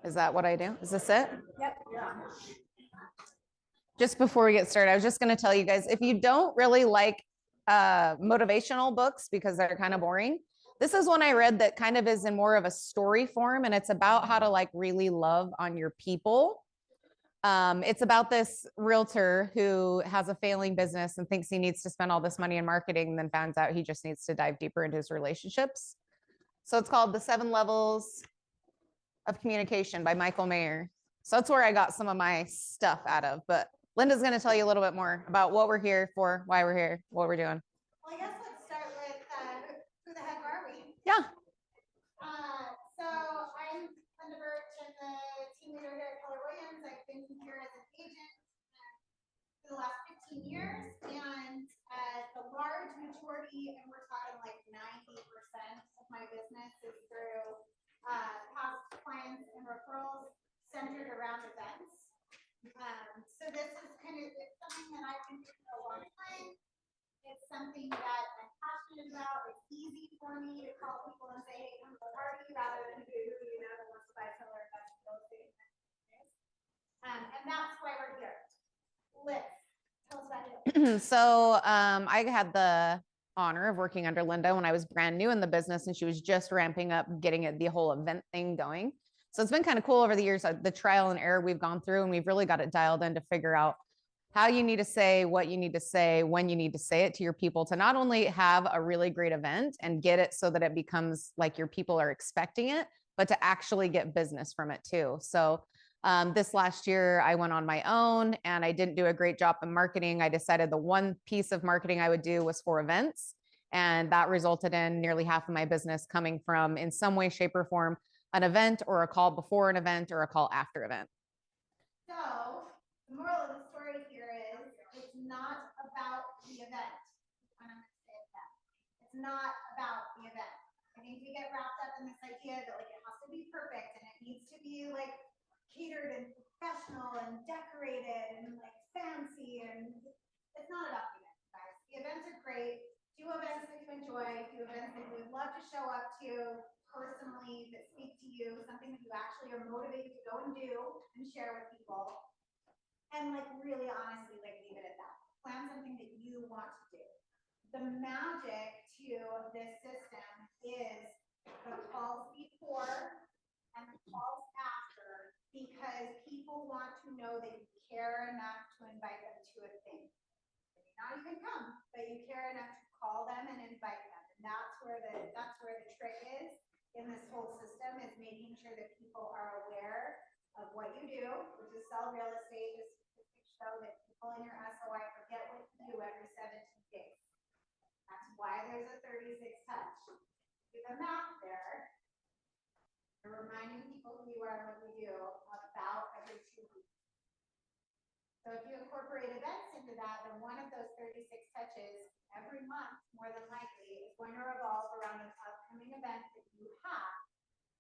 Is that what I do? Is this it? Yep, you're on. Just before we get started, I was just going to tell you guys, if you don't really like motivational books because they're kind of boring, this is one I read that kind of is in more of a story form, and it's about how to like really love on your people. It's about this realtor who has a failing business and thinks he needs to spend all this money in marketing, then finds out he just needs to dive deeper into his relationships. So it's called The 7 Levels of Communication by Michael Mayer. So that's where I got some of my stuff out of. But Linda's going to tell you a little bit more about what we're here for, why we're here, what we're doing. Well, I guess let's start with who the heck are we? Yeah. So I'm Linda Birch. I'm the team leader here at Keller Williams. I've been here as an agent for the last 15 years, and the large majority, and we're talking like 90% of my business is through past clients and referrals centered around events. So this is it's something that I've been doing for a long time. It's something that I'm passionate about. It's easy for me to call people and say, hey, come to the party, rather than who that wants to buy solar investment real estate. And that's why we're here. Liz, tell us about it. So I had the honor of working under Linda when I was brand new in the business, and she was just ramping up, getting the whole event thing going. So it's been kind of cool over the years, the trial and error we've gone through, and we've really got it dialed in to figure out how you need to say, what you need to say, when you need to say it to your people, to not only have a really great event and get it so that it becomes like your people are expecting it, but to actually get business from it too. So this last year I went on my own and I didn't do a great job in marketing. I decided the one piece of marketing I would do was for events. And that resulted in nearly half of my business coming from, in some way, shape, or form, an event or a call before an event or a call after event. So the moral of the story here is it's not about the event. I'm going to say that. It's not about the event. I think we get wrapped up in this idea that like it has to be perfect and it needs to be like catered and professional and decorated and like fancy, and it's not about the event, guys. The events are great. Do events that you enjoy, do events that you would love to show up to personally, that speak to you, something that you actually are motivated to go and do and share with people. And like really honestly, like leave it at that. Plan something that you want to do. The magic to this system is the calls before and the calls after, because people want to know that you care enough to invite them to a thing. They may not even come, but you care enough to call them and invite them. And that's where the trick is in this whole system, is making sure that people are aware of what you do, which is sell real estate. Just show that people in your SOI forget what you do every 17 days. That's why there's a 36 touch. Do the math there. You're reminding people who you are and what you do about every 2 weeks. So if you incorporate events into that, then one of those 36 touches every month, more than likely, is going to revolve around an upcoming event that you have.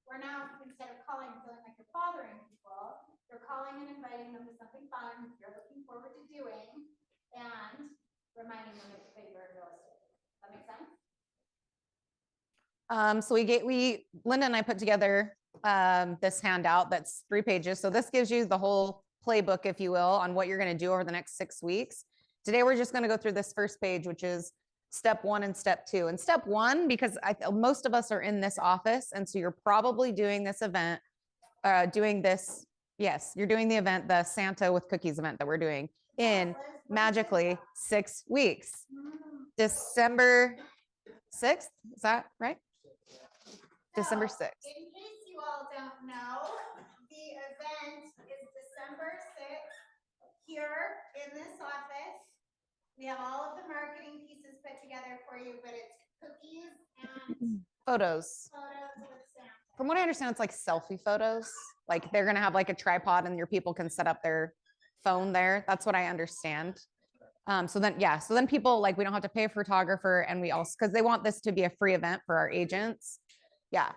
Where now, instead of calling and feeling like you're bothering people, you're calling and inviting them to something fun you're looking forward to doing, and reminding them that you're in real estate. Does that make sense? So Linda and I put together this handout that's 3 pages. So this gives you the whole playbook, if you will, on what you're going to do over the next 6 weeks. Today, we're just going to go through this first page, which is step 1 and step 2. And step 1, because most of us are in this office, and so you're probably doing this event, yes, you're doing the event, the Santa with cookies event that we're doing in magically 6 weeks. December 6th, is that right? So, December 6th. In case you all don't know, the event is December 6th here in this office. We have all of the marketing pieces put together for you, but it's cookies and photos. Photos with Santa. From what I understand, it's like selfie photos. Like they're going to have like a tripod and your people can set up their phone there. That's what I understand. So then people, like, we don't have to pay a photographer, and we also, because they want this to be a free event for our agents. Yeah.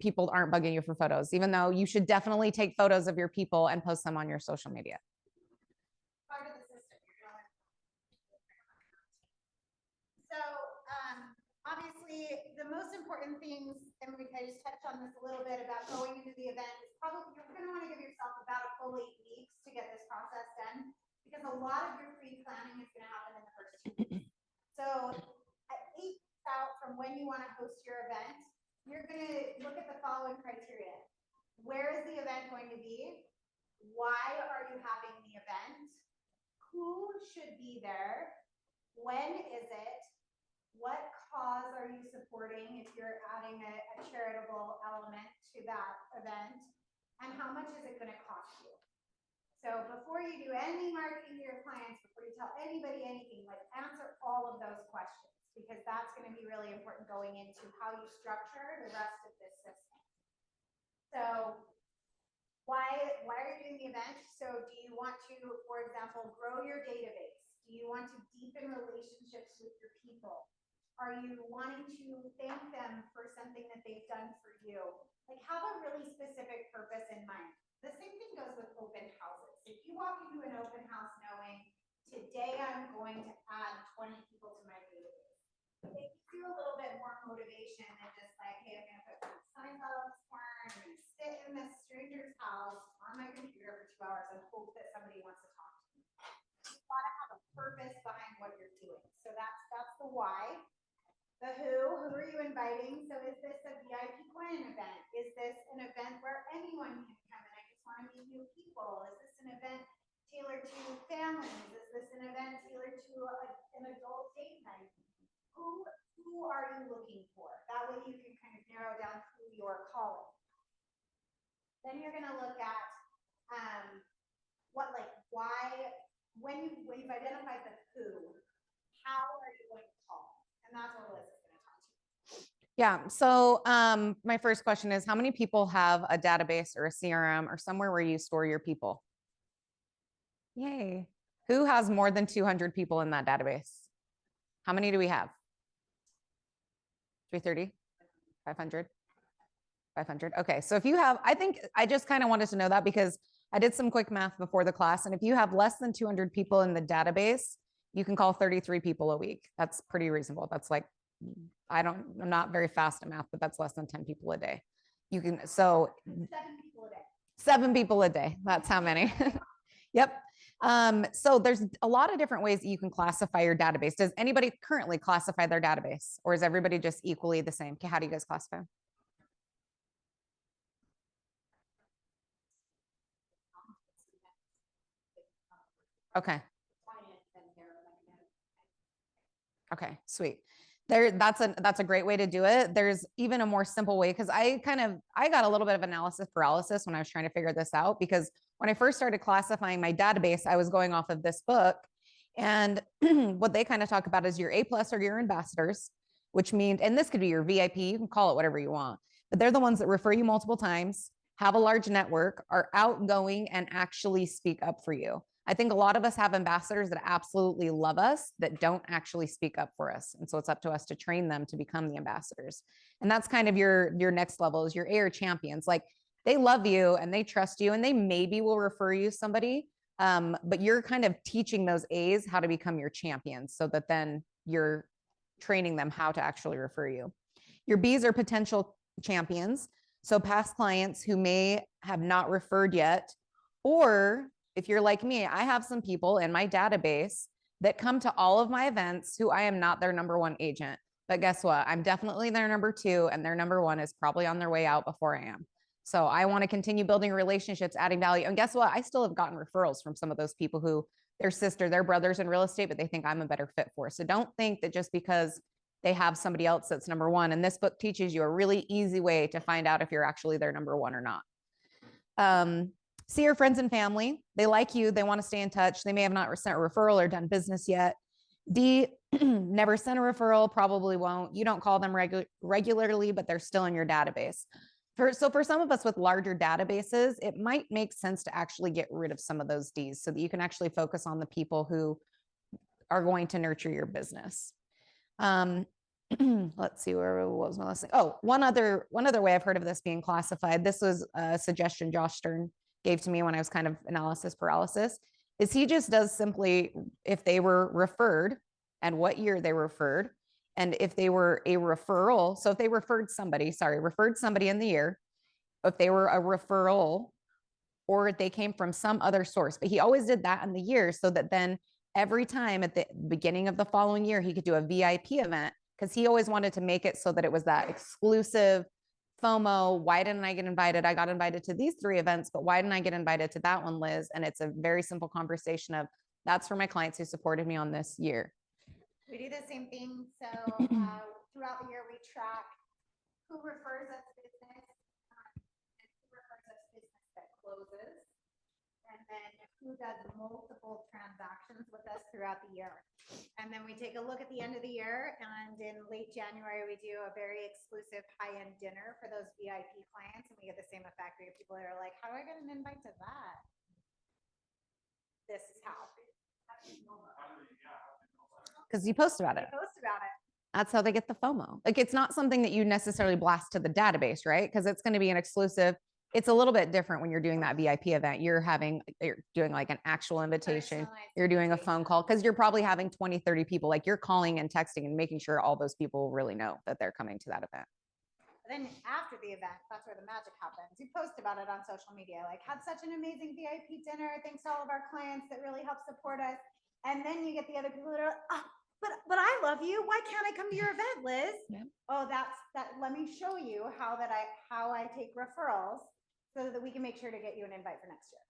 People aren't bugging you for photos, even though you should definitely take photos of your people and post them on your social media. Part of the system, you're going. So obviously the most important things, and I just touched on this a little bit about going into the event, is probably you're going to want to give yourself about a full 8 weeks to get this process done, because a lot of your pre-planning is going to happen in the first 2 weeks. So at 8 weeks out from when you want to host your event, you're going to look at the following criteria. Where is the event going to be? Why are you having the event? Who should be there? When is it? What cause are you supporting if you're adding a charitable element to that event? And how much is it going to cost you? So before you do any marketing to your clients, before you tell anybody anything, like answer all of those questions, because that's going to be really important going into how you structure the rest of this system. So why are you doing the event? So do you want to, for example, grow your database? Do you want to deepen relationships with your people? Are you wanting to thank them for something that they've done for you? Like, have a really specific purpose in mind. The same thing goes with open houses. If you walk into an open house knowing, today I'm going to add 20 people to my database, it gives you a little bit more motivation than just like, hey, I'm going to put some signs out on this corner, I'm going to sit in this stranger's house on my computer for 2 hours and hope that somebody wants to talk to me. You've got to have a purpose behind what you're doing. So that's the why. The who are you inviting? So is this a VIP client event? Is this an event where anyone can come and I just want to meet new people? Is this an event tailored to families? Is this an event tailored to an adult date night? Who are you looking for? That way you can kind of narrow down who you're calling. Then you're going to look at when you've identified the who, how are you going to call? And that's what Liz is going to talk to. Yeah. So my first question is, how many people have a database or a CRM or somewhere where you store your people? Yay. Who has more than 200 people in that database? How many do we have? 330? 500? 500. Okay. So if you have, I just kind of wanted to know that because I did some quick math before the class. And if you have less than 200 people in the database, you can call 33 people a week. That's pretty reasonable. That's like, I'm not very fast at math, but that's less than 10 people a day. You can, so 7 people a day. 7 people a day. That's how many. Yep. So there's a lot of different ways that you can classify your database. Does anybody currently classify their database, or is everybody just equally the same? Okay, how do you guys classify? Okay. Okay, sweet. That's a great way to do it. There's even a more simple way, because I got a little bit of analysis paralysis when I was trying to figure this out, because when I first started classifying my database, I was going off of this book, and what they kind of talk about is your A+ or your ambassadors, which means, and this could be your VIP, you can call it whatever you want, but they're the ones that refer you multiple times, have a large network, are outgoing, and actually speak up for you. I think a lot of us have ambassadors that absolutely love us that don't actually speak up for us. And so it's up to us to train them to become the ambassadors. And that's kind of your next level is your A or champions. Like, they love you and they trust you and they maybe will refer you somebody. But you're kind of teaching those A's how to become your champions, so that then you're training them how to actually refer you. Your B's are potential champions. So past clients who may have not referred yet, or if you're like me, I have some people in my database that come to all of my events who I am not their number 1 agent. But guess what? I'm definitely their number 2, and their number 1 is probably on their way out before I am. So I want to continue building relationships, adding value. And guess what? I still have gotten referrals from some of those people who their brothers in real estate, but they think I'm a better fit for. So don't think that just because they have somebody else that's number 1. And this book teaches you a really easy way to find out if you're actually their number 1 or not. See your friends and family. They like you. They want to stay in touch. They may have not sent a referral or done business yet. D, never sent a referral, probably won't. You don't call them regularly, but they're still in your database. So for some of us with larger databases, it might make sense to actually get rid of some of those Ds so that you can actually focus on the people who are going to nurture your business. Let's see, what was my last thing? Oh, one other way I've heard of this being classified. This was a suggestion Josh Stern gave to me when I was kind of analysis paralysis, is he just does simply if they were referred and what year they were referred, And if they were a referral, so if they referred somebody in the year, if they were a referral or they came from some other source, but he always did that in the year so that then every time at the beginning of the following year, he could do a VIP event because he always wanted to make it so that it was that exclusive FOMO. Why didn't I get invited? I got invited to these 3 events, but why didn't I get invited to that one, Liz? And it's a very simple conversation of that's for my clients who supported me on this year. We do the same thing. So throughout the year, we track who refers us business and who refers us business that closes, and then who does multiple transactions with us throughout the year. And then we take a look at the end of the year, and in late January, we do a very exclusive high-end dinner for those VIP clients, and we get the same effect. We have people that are like, how do I get an invite to that? This is how. Because you post about it. Post about it. That's how they get the FOMO. Like it's not something that you necessarily blast to the database, right? Because it's going to be an exclusive. It's a little bit different when you're doing that VIP event. You're doing like an actual invitation. You're doing a phone call because you're probably having 20, 30 people. Like you're calling and texting and making sure all those people really know that they're coming to that event. Then after the event, that's where the magic happens. You post about it on social media, like had such an amazing VIP dinner. Thanks to all of our clients that really help support us. And then you get the other people that are, oh, but I love you. Why can't I come to your event, Liz? Yeah. Oh, that's that. Let me show you how I take referrals so that we can make sure to get you an invite for next year.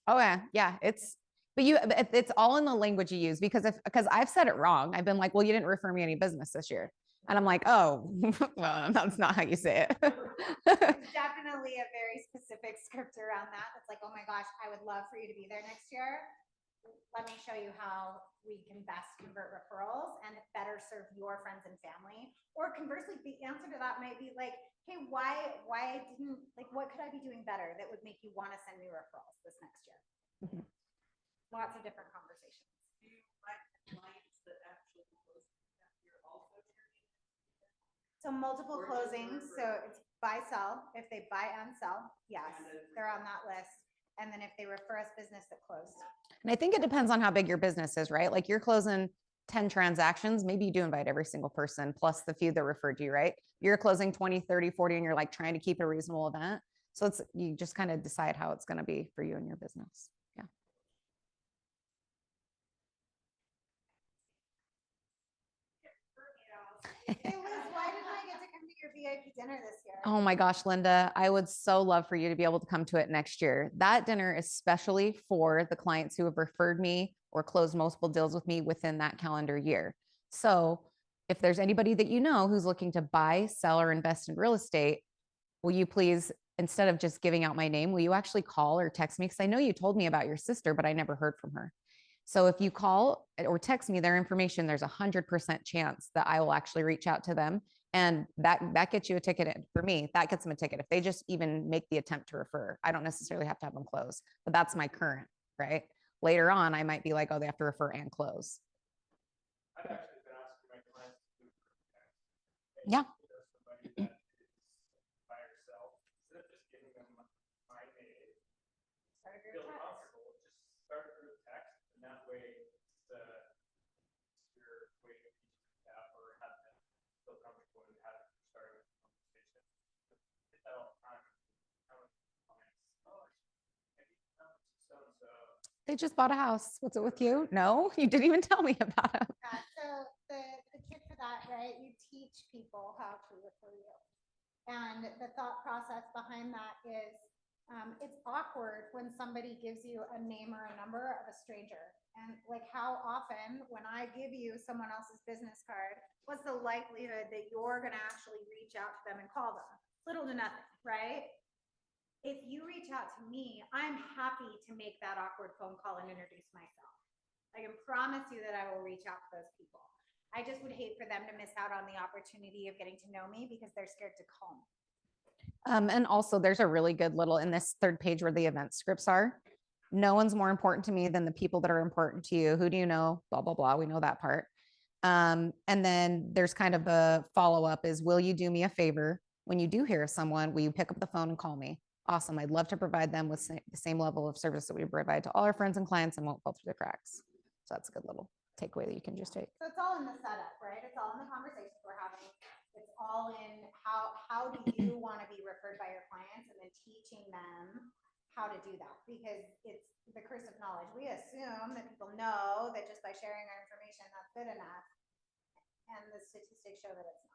Oh yeah. It's all in the language you use because I've said it wrong. I've been like, well, you didn't refer me any business this year. And I'm like, oh, well, that's not how you say it. There's definitely a very specific script around that. It's like, oh my gosh, I would love for you to be there next year. Let me show you how we can best convert referrals and better serve your friends and family. Or conversely, the answer to that might be like, hey, why didn't, like, what could I be doing better that would make you want to send me referrals this next year? Mm-hmm. Lots of different conversations. Do you like clients that actually close that year also? So multiple closings. So it's buy, sell. If they buy and sell, yes, they're on that list. And then if they refer us business that closed. And I think it depends on how big your business is, right? Like you're closing 10 transactions, maybe you do invite every single person plus the few that referred you, right? You're closing 20, 30, 40, and you're like trying to keep a reasonable event. So you just kind of decide how it's going to be for you and your business. Yeah. Hey Liz, why didn't I get to come to your VIP dinner this year? Oh my gosh, Linda, I would so love for you to be able to come to it next year. That dinner is especially for the clients who have referred me or closed multiple deals with me within that calendar year. So if there's anybody that you know who's looking to buy, sell, or invest in real estate, will you please, instead of just giving out my name, will you actually call or text me? Because I know you told me about your sister, but I never heard from her. So if you call or text me their information, there's 100% chance that I will actually reach out to them. And that gets you a ticket. For me, that gets them a ticket. If they just even make the attempt to refer, I don't necessarily have to have them close, but that's my current, right? Later on, I might be like, oh, they have to refer and close. I've actually been asking my clients to do yeah. Somebody that is by herself, instead of just giving them my name, feel comfortable, just start through text, and that way your way to reach out or have them feel comfortable in having starting a conversation. Get that all the time. They just bought a house. What's it with you? No, you didn't even tell me about it. Yeah, so the tip for that, right? You teach people how to refer you. And the thought process behind that is it's awkward when somebody gives you a name or a number of a stranger. And like how often when I give you someone else's business card, what's the likelihood that you're going to actually reach out to them and call them? Little to nothing, right? If you reach out to me, I'm happy to make that awkward phone call and introduce myself. I can promise you that I will reach out to those people. I just would hate for them to miss out on the opportunity of getting to know me because they're scared to call me. And also there's a really good little in this third page where the event scripts are. No one's more important to me than the people that are important to you. Who do you know? Blah, blah, blah. We know that part. And then there's kind of a follow-up is, will you do me a favor? When you do hear of someone, will you pick up the phone and call me? Awesome. I'd love to provide them with the same level of service that we provide to all our friends and clients and won't fall through the cracks. So that's a good little takeaway that you can just take. So it's all in the setup, right? It's all in the conversations we're having. It's all in how do you want to be referred by your clients, and then teaching them how to do that, because it's the curse of knowledge. We assume that people know that just by sharing our information, that's good enough. And the statistics show that it's not.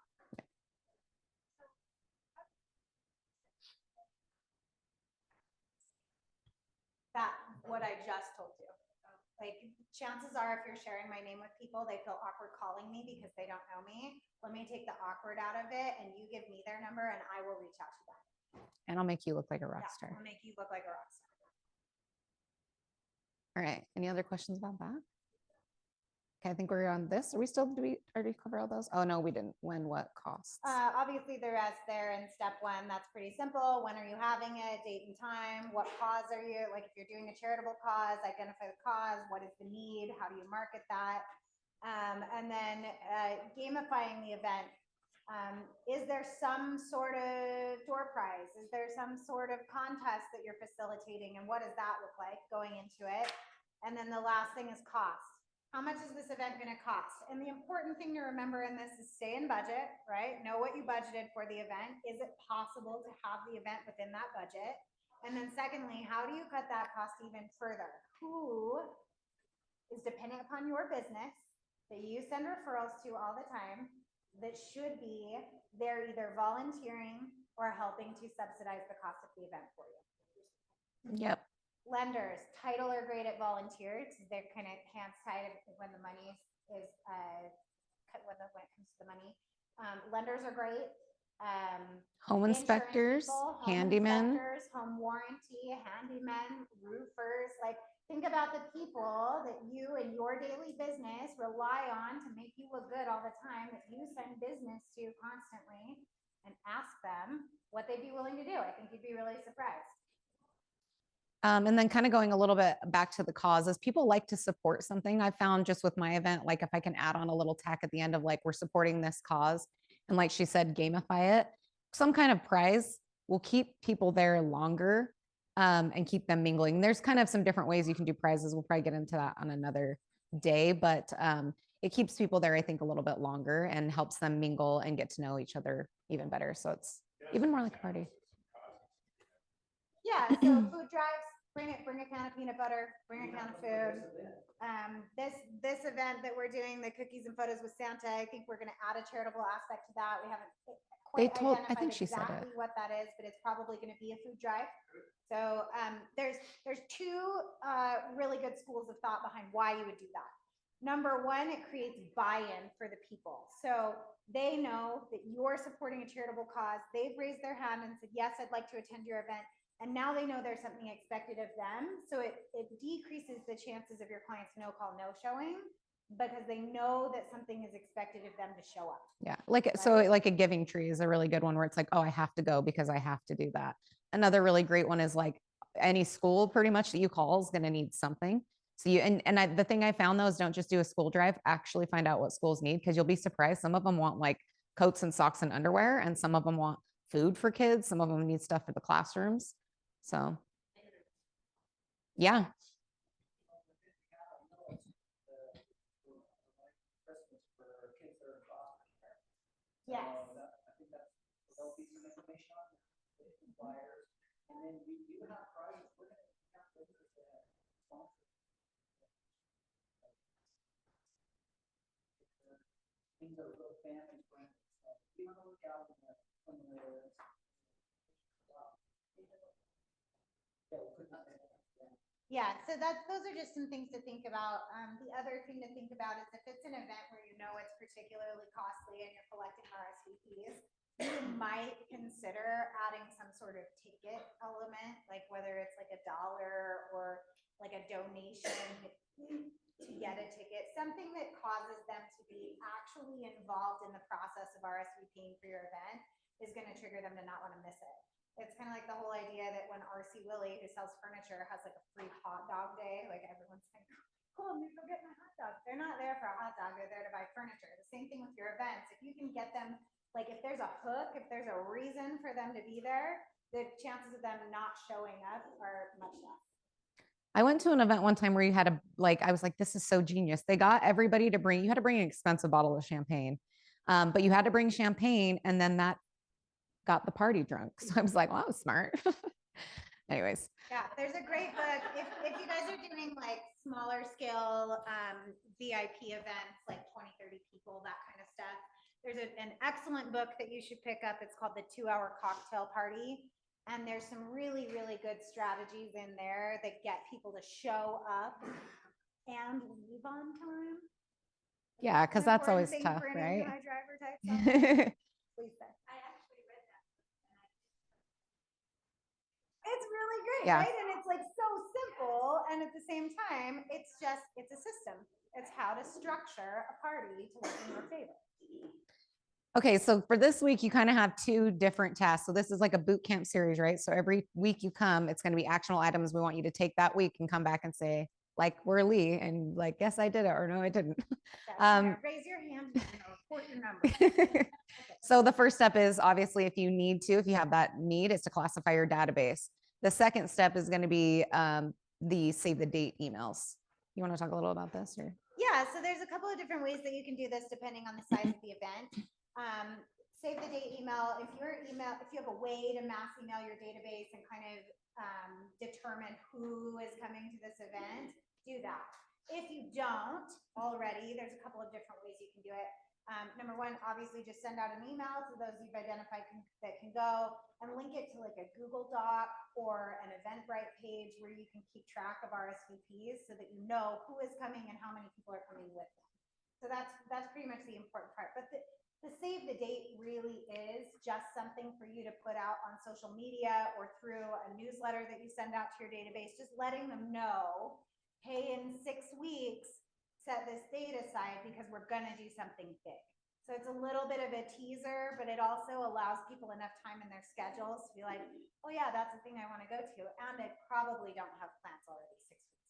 That, what I just told you. Like, chances are, if you're sharing my name with people, they feel awkward calling me because they don't know me. Let me take the awkward out of it, and you give me their number, and I will reach out to them. And I'll make you look like a rock Yeah, star. I'll make you look like a rock star. All right. Any other questions about that? Okay, I think we're on this. Are we still, do we already cover all those? Oh, no, we didn't. When, what costs? Obviously, the rest there in step one, that's pretty simple. When are you having it? Date and time. What cause are you? Like, if you're doing a charitable cause, identify the cause. What is the need? How do you market that? And then gamifying the event. Is there some sort of door prize? Is there some sort of contest that you're facilitating? And what does that look like going into it? And then the last thing is cost. How much is this event going to cost? And the important thing to remember in this is stay in budget, right? Know what you budgeted for the event. Is it possible to have the event within that budget? And then secondly, how do you cut that cost even further? Who is dependent upon your business that you send referrals to all the time that should be there either volunteering or helping to subsidize the cost of the event for you? Yep. Lenders, title are great at volunteers. They're kind of hands tied when the money is when it comes to the money. Lenders are great. Home inspectors, handymen. Home warranty, handymen, roofers. Like, think about the people that you and your daily business rely on to make you look good all the time, that you send business to constantly, and ask them what they'd be willing to do. I think you'd be really surprised. And then kind of going a little bit back to the causes, people like to support something. I found just with my event, like if I can add on a little tack at the end of like, we're supporting this cause. And like she said, gamify it, some kind of prize will keep people there longer and keep them mingling. There's kind of some different ways you can do prizes. We'll probably get into that on another day, but it keeps people there, I think, a little bit longer and helps them mingle and get to know each other even better. So it's even more like a party. Yeah, so food drives, bring a can of peanut butter, bring a can of food. This event that we're doing, the cookies and photos with Santa, I think we're going to add a charitable aspect to that. We haven't quite I think she said exactly what that is, but it's probably going to be a food drive. So there's two really good schools of thought behind why you would do that. Number one, it creates buy-in for the people. So they know that you're supporting a charitable cause. They've raised their hand and said, yes, I'd like to attend your event. And now they know there's something expected of them. So it decreases the chances of your clients no call, no showing, because they know that something is expected of them to show up. Yeah. Like, right? So like a giving tree is a really good one where it's like, oh, I have to go because I have to do that. Another really great one is like any school pretty much that you call is going to need something. So you, the thing I found though is don't just do a school drive, actually find out what schools need, because you'll be surprised. Some of them want like coats and socks and underwear, and some of them want food for kids. Some of them need stuff for the classrooms. So, yeah. Yes. I think that's, there'll be some information on the flyers. And then we do have prizes. We're going to have business that have sponsors. Things that are real family friendly. So be on the lookout when the yeah, so those are just some things to think about. The other thing to think about is if it's an event where you know it's particularly costly and you're collecting RSVPs, you might consider adding some sort of ticket element, like whether it's like $1 or like a donation to get a ticket, something that causes them to be actually involved in the process of RSVPing for your event is going to trigger them to not want to miss it. It's kind of like the whole idea that when RC Willie, who sells furniture, has like a free hot dog day, like everyone's like, cool, I'm gonna go get my hot dog. They're not there for a hot dog, they're there to buy furniture. The same thing with your events. If you can get them, like if there's a hook, if there's a reason for them to be there, the chances of them not showing up are much less. I went to an event one time where you had to like, I was like, this is so genius. They got everybody to bring, you had to bring an expensive bottle of champagne. But you had to bring champagne and then that got the party drunk. So I was like, well, that was smart. Anyways. Yeah, there's a great book. If you guys are doing like smaller scale VIP events, like 20, 30 people, that kind of stuff, there's an excellent book that you should pick up. It's called The 2-Hour Cocktail Party. And there's some really, really good strategies in there that get people to show up and leave on time. Yeah, because that's Important always thing tough, for any right? high driver types out there. Please say. I actually read that. It's really great, Yeah. right? And it's like so simple. And at the same time, it's a system. It's how to structure a party to work in your favor. Okay, so for this week, you kind of have two different tasks. So this is like a boot camp series, right? So every week you come, it's going to be actionable items we want you to take that week and come back and say, like, we're Lee, and like, yes, I did it, or no, I didn't. Raise your hand and report your number. So the first step is obviously if you need to, if you have that need, is to classify your database. The second step is going to be the save the date emails. You want to talk a little about this or? Yeah, so there's a couple of different ways that you can do this depending on the size of the event. Save the date email. If you have a way to mass email your database and kind of determine who is coming to this event, do that. If you don't already, there's a couple of different ways you can do it. Number one, obviously just send out an email to those you've identified that can go and link it to like a Google Doc or an Eventbrite page where you can keep track of RSVPs so that you know who is coming and how many people are coming with them. So that's pretty much the important part. But the save the date really is just something for you to put out on social media or through a newsletter that you send out to your database, just letting them know, hey, in 6 weeks, set this date aside because we're going to do something big. So it's a little bit of a teaser, but it also allows people enough time in their schedules to be like, oh yeah, that's the thing I want to go to. And they probably don't have plans already 6 weeks.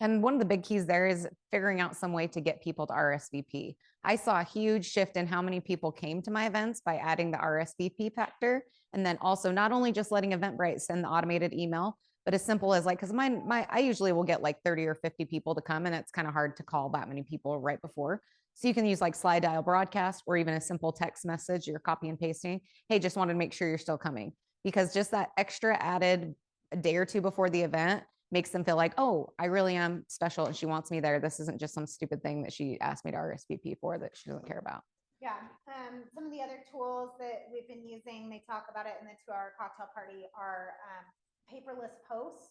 And one of the big keys there is figuring out some way to get people to RSVP. I saw a huge shift in how many people came to my events by adding the RSVP factor. And then also not only just letting Eventbrite send the automated email, but as simple as like, because I usually will get like 30 or 50 people to come, and it's kind of hard to call that many people right before. So you can use like slide dial broadcast or even a simple text message, you're copy and pasting. Hey, just wanted to make sure you're still coming, because just that extra added a day or two before the event makes them feel like, oh, I really am special and she wants me there. This isn't just some stupid thing that she asked me to RSVP for that she doesn't care about. Yeah. Some of the other tools that we've been using, they talk about it in the 2-Hour Cocktail Party, are paperless posts.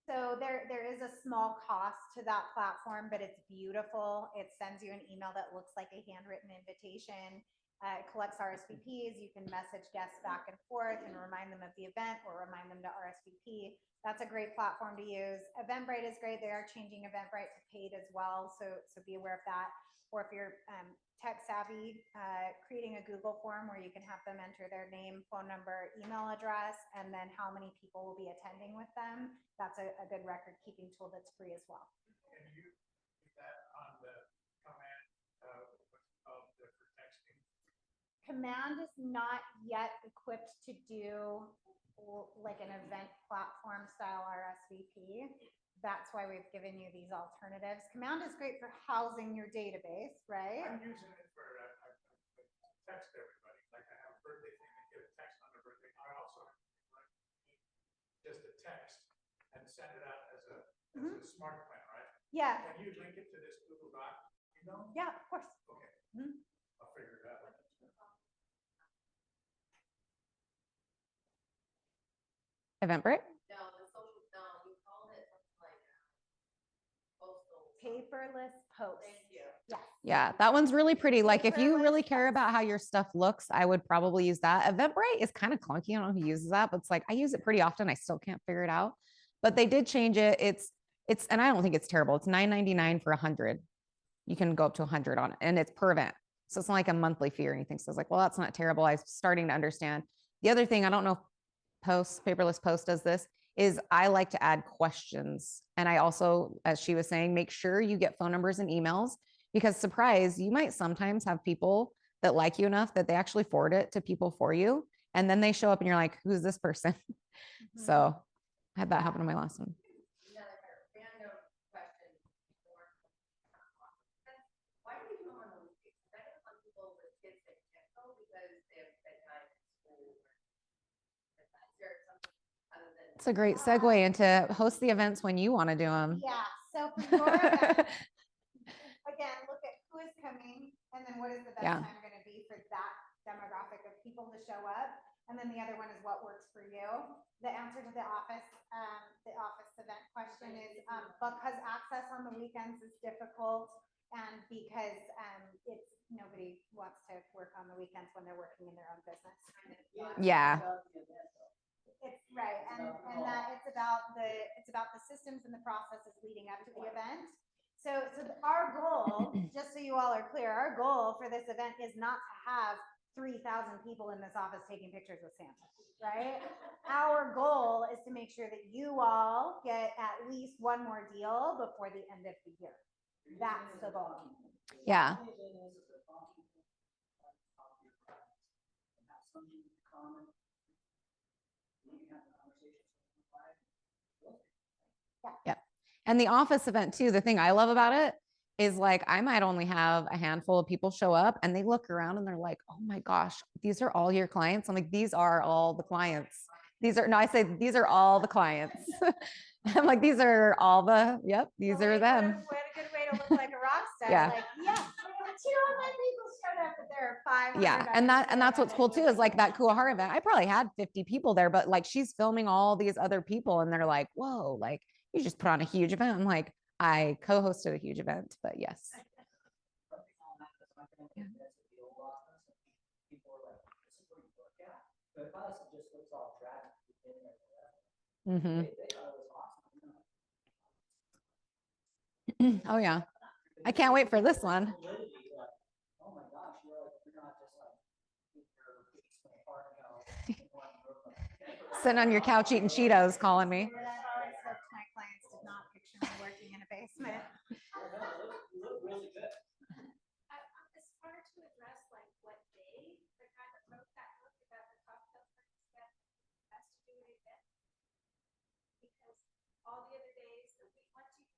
So there is a small cost to that platform, but it's beautiful. It sends you an email that looks like a handwritten invitation. It collects RSVPs. You can message guests back and forth and remind them of the event or remind them to RSVP. That's a great platform to use. Eventbrite is great. They are changing Eventbrite to paid as well. So be aware of that. Or if you're tech savvy, creating a Google form where you can have them enter their name, phone number, email address, and then how many people will be attending with them. That's a good record keeping tool that's free as well. Can you do that on the command of the for texting? Command is not yet equipped to do like an event platform style RSVP. That's why we've given you these alternatives. Command is great for housing your database, right? I'm using it for I text everybody. Like I have a birthday thing, I get a text on their birthday. I also just a text and send it out as a smart plan, right? Yeah. Can you link it to this Google Doc? You know? Yeah, of course. Okay. I'll figure it out. Eventbrite? No, the social, no, we called it something like postal. Paperless posts. Thank you. Yes. Yeah, that one's really pretty. Like if you Paperless really care posts. about how your stuff looks, I would probably use that. Eventbrite is kind of clunky. I don't know who uses that, but it's like I use it pretty often. I still can't figure it out. But they did change it. It's and I don't think it's terrible. It's $9.99 for 100. You can go up to 100 on it, and it's per event. So it's not like a monthly fee or anything. So I was like, well, that's not terrible. I was starting to understand. The other thing, I don't know if Paperless Post does this, is I like to add questions. And I also, as she was saying, make sure you get phone numbers and emails, because surprise, you might sometimes have people that like you enough that they actually forward it to people for you. And then they show up and you're like, who's this person? So I had that happen in my last one. or something other than. It's a great segue into host the events when you want to do them. Yeah, so for your event, again, look at who is coming and then what is the best Yeah. time gonna be for that demographic of people to show up. And then the other one is what works for you. The answer to the office event question is, because access on the weekends is difficult and because, it's, nobody wants to work on the weekends when they're working in their own business. Yeah. It's right, and that it's about the systems and the processes leading up to the event. So our goal, just so you all are clear, our goal for this event is not to have 3,000 people in this office taking pictures with Santa, right? Our goal is to make sure that you all get at least one more deal before the end of the year. That's the goal. Yeah. Yep. And the office event too, the thing I love about it is like, I might only have a handful of people show up and they look around and they're like, oh my gosh, these are all your clients. I'm like, these are all the clients. These are, no, I say, these are all the clients. I'm like, these are all the, yep, these are them. What a good way to look like a rock star. Yeah. Like, yes, 200 people showed up, but there are 500. Yeah. And that's what's cool too, is like that Cool Heart event. I probably had 50 people there, but like she's filming all these other people and they're like, whoa, like you just put on a huge event. I'm like, I co-hosted a huge event, but yes. Mm-hmm. Oh yeah. I can't wait for this one. Oh my gosh, you're not just like Sitting on your couch eating Cheetos calling me. I've always hoped my clients did not picture me working in a basement. look really good. It's hard to address like what day the guy that wrote that book about the cocktail parties that has to do with it. Because all the other days that we went to.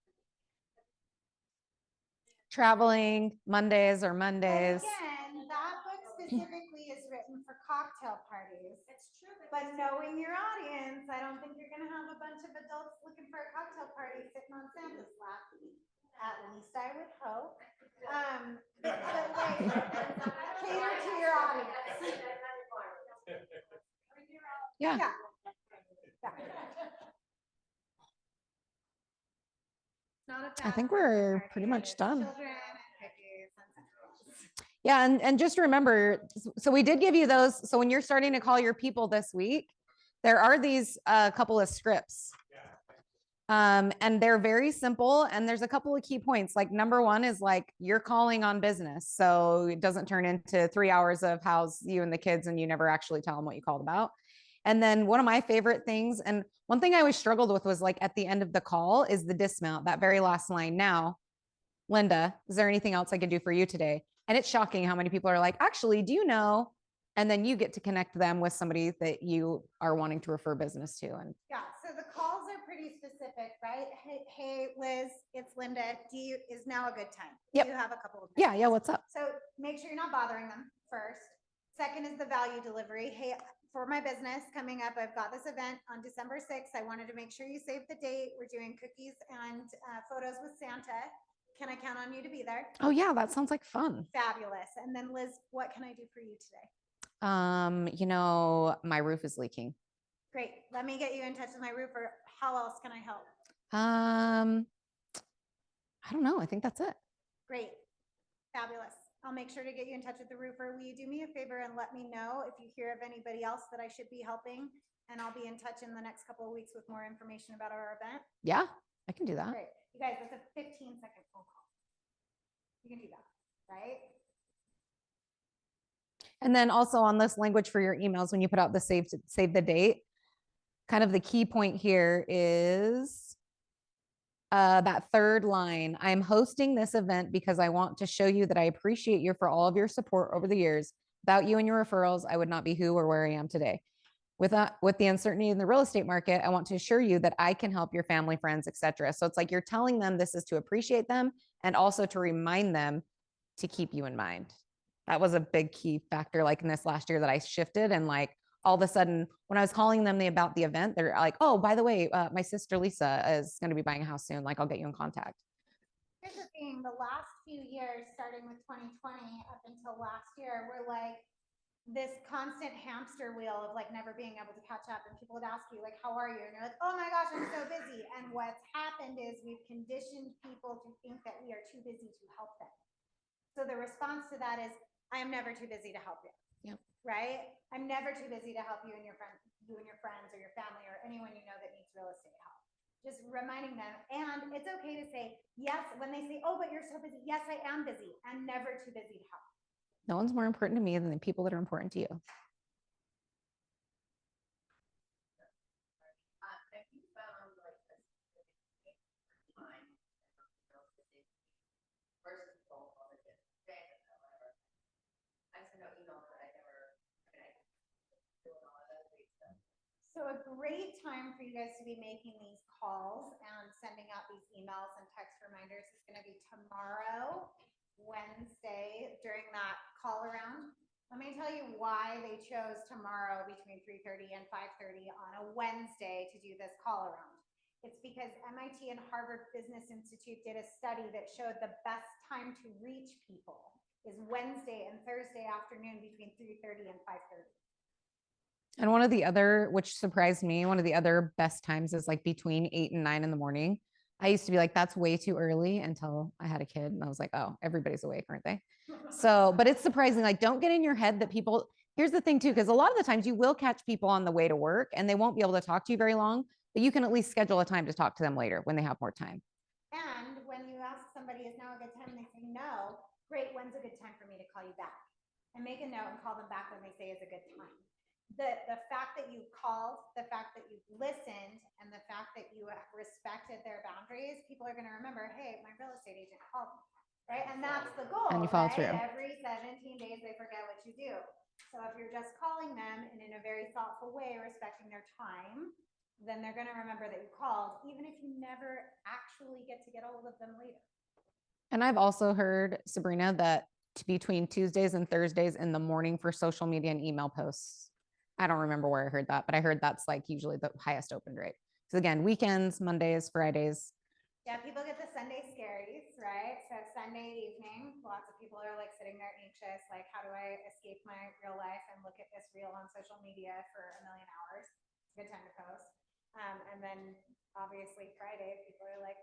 Traveling Mondays or Mondays. But again, that book specifically is written for cocktail parties. It's true, But knowing your audience, I don't think you're gonna have a bunch of adults looking for a cocktail party sitting on Santa's lap. At least I would hope. But like, cater to your audience. Yeah. Yeah. I think we're pretty much done. Children and cookies and sandwiches. Yeah. And just remember, so we did give you those. So when you're starting to call your people this week, there are these couple of scripts. And they're very simple. And there's a couple of key points. Like number one is like, you're calling on business. So it doesn't turn into 3 hours of how's you and the kids and you never actually tell them what you called about. And then one of my favorite things, and one thing I always struggled with was like at the end of the call is the dismount, that very last line. Now, Linda, is there anything else I can do for you today? And it's shocking how many people are like, actually, do you know? And then you get to connect them with somebody that you are wanting to refer business to. And Yeah, so the calls are pretty specific, right? Hey, Liz, it's Linda. Is now a good time? Yep. Do you have a couple of yeah, minutes? what's up? So make sure you're not bothering them first. Second is the value delivery. Hey, for my business coming up, I've got this event on December 6th. I wanted to make sure you save the date. We're doing cookies and photos with Santa. Can I count on you to be there? Oh yeah, that sounds like fun. Fabulous. And then Liz, what can I do for you today? My roof is leaking. Great. Let me get you in touch with my roofer. How else can I help? I don't know. I think that's it. Great. Fabulous. I'll make sure to get you in touch with the roofer. Will you do me a favor and let me know if you hear of anybody else that I should be helping? And I'll be in touch in the next couple of weeks with more information about our event. Yeah, I can do that. Great. You guys, that's a 15-second phone call. You can do that, right? And then also on this language for your emails, when you put out the save the date, kind of the key point here is that third line. I'm hosting this event because I want to show you that I appreciate you for all of your support over the years. Without you and your referrals, I would not be who or where I am today. With the uncertainty in the real estate market, I want to assure you that I can help your family, friends, etc. So it's like you're telling them this is to appreciate them and also to remind them to keep you in mind. That was a big key factor like in this last year that I shifted and like, all of a sudden, when I was calling them about the event, they're like, oh, by the way, my sister Lisa is going to be buying a house soon. Like, I'll get you in contact. Here's the thing, the last few years, starting with 2020 up until last year, we're like this constant hamster wheel of like never being able to catch up. And people would ask you like, how are you? And you're like, oh my gosh, I'm so busy. And what's happened is we've conditioned people to think that we are too busy to help them. So the response to that is, I am never too busy to help you. Yep. Right? I'm never too busy to help you and your friends or your family or anyone you know that needs real estate help. Just reminding them, and it's okay to say yes when they say, oh, but you're so busy. Yes, I am busy. I'm never too busy to help. No one's more important to me than the people that are important to you. Have you found like a specific time versus phone call or just random or whatever? I send out emails that I never, doing all of that great stuff. So a great time for you guys to be making these calls and sending out these emails and text reminders is going to be tomorrow, Wednesday, during that call around. Let me tell you why they chose tomorrow between 3:30 and 5:30 on a Wednesday to do this call around. It's because MIT and Harvard Business Institute did a study that showed the best time to reach people is Wednesday and Thursday afternoon between 3:30 and 5:30. And one of the other, which surprised me, one of the other best times is like between 8 and 9 in the morning. I used to be like, that's way too early until I had a kid. And I was like, oh, everybody's awake, aren't they? So, but it's surprising. Like, don't get in your head that people, here's the thing too, because a lot of the times you will catch people on the way to work and they won't be able to talk to you very long, but you can at least schedule a time to talk to them later when they have more time. And when you ask somebody, is now a good time? And they say no, great, when's a good time for me to call you back? And make a note and call them back when they say is a good time. The fact that you called, the fact that you listened, and the fact that you respected their boundaries, people are going to remember, hey, my real estate agent called me, right? And that's the goal, And you follow right? through. Every 17 days, they forget what you do. So if you're just calling them and in a very thoughtful way, respecting their time, then they're going to remember that you called, even if you never actually get to get a hold of them later. And I've also heard, Sabrina, that between Tuesdays and Thursdays in the morning for social media and email posts. I don't remember where I heard that, but I heard that's like usually the highest open rate. So again, weekends, Mondays, Fridays. Yeah, people get the Sunday scaries, right? So Sunday evening, lots of people are like sitting there anxious, like, how do I escape my real life and look at this reel on social media for a million hours? It's a good time to post. And then obviously Friday, people are like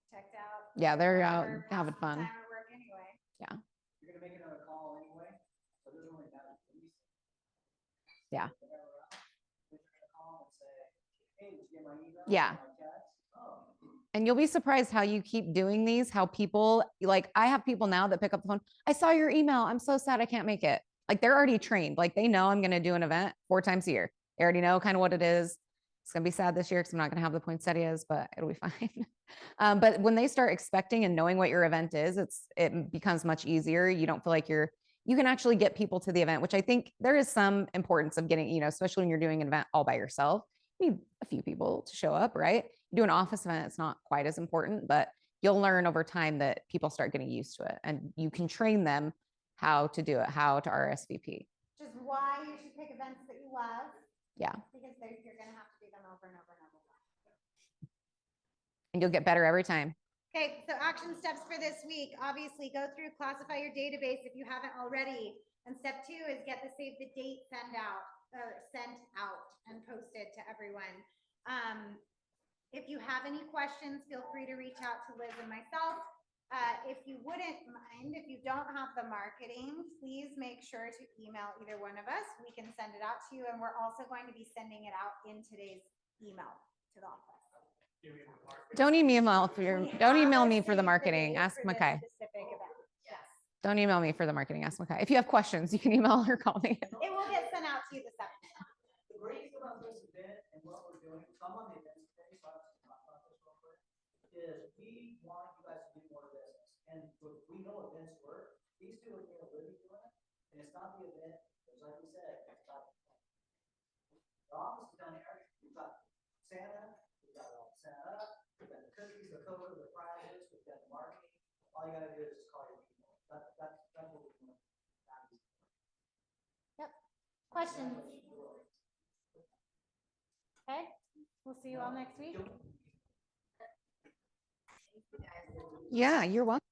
checked out. Yeah, they're out whatever, having passing the fun. time at work anyway. Yeah. You're gonna make another call anyway, so there's only that. Yeah. Yeah. And you'll be surprised how you keep doing these, how people, like, I have people now that pick up the phone. I saw your email. I'm so sad I can't make it. Like, they're already trained. Like, they know I'm going to do an event 4 times a year. They already know kind of what it is. It's going to be sad this year because I'm not going to have the poinsettias, but it'll be fine. But when they start expecting and knowing what your event is, it becomes much easier. You don't feel like you can actually get people to the event, which I think there is some importance of getting, especially when you're doing an event all by yourself, you need a few people to show up, right? You do an office event, it's not quite as important, but you'll learn over time that people start getting used to it and you can train them how to do it, how to RSVP. Which is why you should pick events that you love. Yeah. Because you're going to have to do them over and over and over. And you'll get better every time. Okay, so action steps for this week. Obviously, go through, classify your database if you haven't already. And step 2 is get the save the date sent out and posted to everyone. If you have any questions, feel free to reach out to Liz and myself. If you wouldn't mind, if you don't have the marketing, please make sure to email either one of us. We can send it out to you. And we're also going to be sending it out in today's email to the office. Don't email me for the marketing. Ask Makai. Yes. Don't email me for the marketing. Ask Makai. If you have questions, you can email or call me. It will get sent out to you this afternoon. The great thing about this event and what we're doing, some on the events today, so I'll talk about this real quick, is we want you guys to do more business. And we know events work. These two are going to live doing it. And it's not the event, it's like we said, it's about the office is down here. We've got Santa, we've got it all set up, we've got the cookies, the cocoa, the prizes, we've got the marketing. All you gotta do is just call your people. That's what we're doing. Yep. Questions? Okay, we'll see you all next week. Yeah, you're welcome.